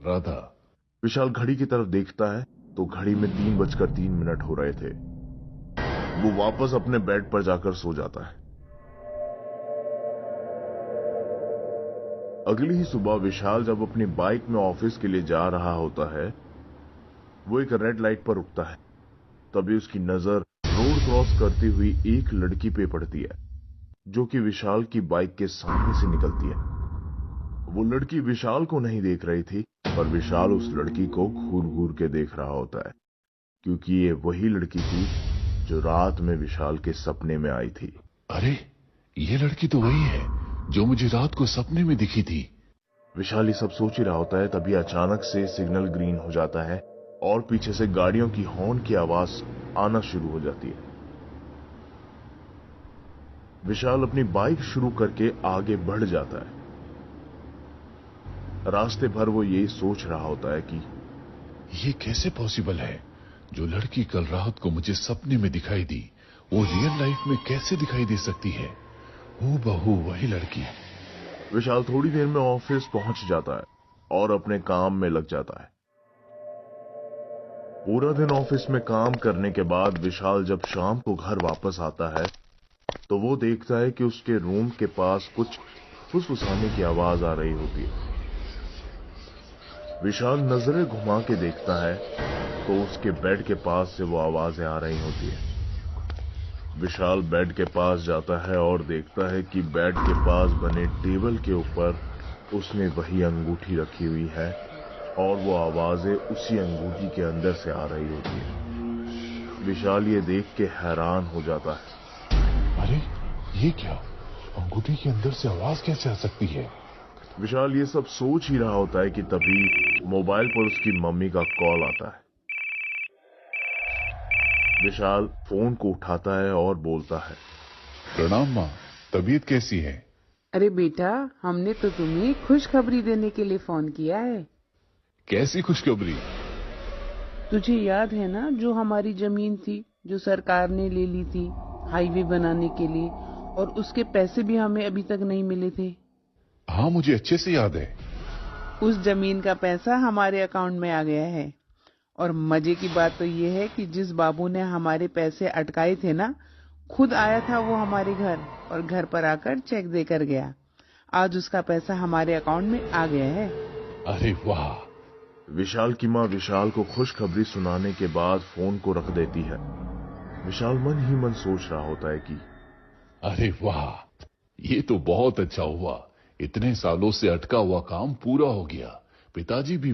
रहा था। विशाल घड़ी की तरफ देखता है तो घड़ी में 3:03 हो रहे थे। वो वापस अपने बेड पर जाकर सो जाता है। अगली ही सुबह विशाल जब अपनी बाइक में ऑफिस के लिए जा रहा होता है, वो एक रेड लाइट पर रुकता है। तभी उसकी नजर रोड क्रॉस करती हुई एक लड़की पे पड़ती है, जो कि विशाल की बाइक के सामने से निकलती है। वो लड़की विशाल को नहीं देख रही थी, पर विशाल उस लड़की को घूर घूर के देख रहा होता है, क्योंकि ये वही लड़की थी जो रात में विशाल के सपने में आई थी। अरे, ये लड़की तो वही है जो मुझे रात को सपने में दिखी थी। विशाल ये सब सोच ही रहा होता है, तभी अचानक से सिग्नल ग्रीन हो जाता है और पीछे से गाड़ियों की हॉर्न की आवाज आना शुरू हो जाती है। विशाल अपनी बाइक शुरू करके आगे बढ़ जाता है। रास्ते भर वो ये सोच रहा होता है कि ये कैसे पॉसिबल है? जो लड़की कल रात को मुझे सपने में दिखाई दी, वो रियल लाइफ में कैसे दिखाई दे सकती है? हूबहू वही लड़की। विशाल थोड़ी देर में ऑफिस पहुंच जाता है और अपने काम में लग जाता है। पूरा दिन ऑफिस में काम करने के बाद विशाल जब शाम को घर वापस आता है, तो वो देखता है कि उसके रूम के पास कुछ फुसफुसाने की आवाज आ रही होती है। विशाल नजरें घुमा के देखता है तो उसके बेड के पास से वो आवाजें आ रही होती है। विशाल बेड के पास जाता है और देखता है कि बेड के पास बने टेबल के ऊपर उसने वही अंगूठी रखी हुई है और वो आवाजें उसी अंगूठी के अंदर से आ रही होती है। विशाल ये देख के हैरान हो जाता है। अरे, ये क्या? अंगूठी के अंदर से आवाज कैसे आ सकती है? विशाल ये सब सोच ही रहा होता है कि तभी मोबाइल पर उसकी मम्मी का कॉल आता है। विशाल फोन को उठाता है और बोलता है, प्रणाम माँ, तबीयत कैसी है? अरे बेटा, हमने तो तुम्हें खुशखबरी देने के लिए फोन किया है। कैसी खुशखबरी? तुझे याद है ना, जो हमारी जमीन थी जो सरकार ने ले ली थी हाईवे बनाने के लिए, और उसके पैसे भी हमें अभी तक नहीं मिले थे। हाँ, मुझे अच्छे से याद है। उस जमीन का पैसा हमारे अकाउंट में आ गया है। और मजे की बात तो ये है कि जिस बाबू ने हमारे पैसे अटकाए थे ना, खुद आया था वो हमारे घर और घर पर आकर चेक देकर गया। आज उसका पैसा हमारे अकाउंट में आ गया है। अरे वाह! विशाल की माँ विशाल को खुशखबरी सुनाने के बाद फोन को रख देती है। विशाल मन ही मन सोच रहा होता है कि अरे वाह, ये तो बहुत अच्छा हुआ। इतने सालों से अटका हुआ काम पूरा हो गया। पिताजी भी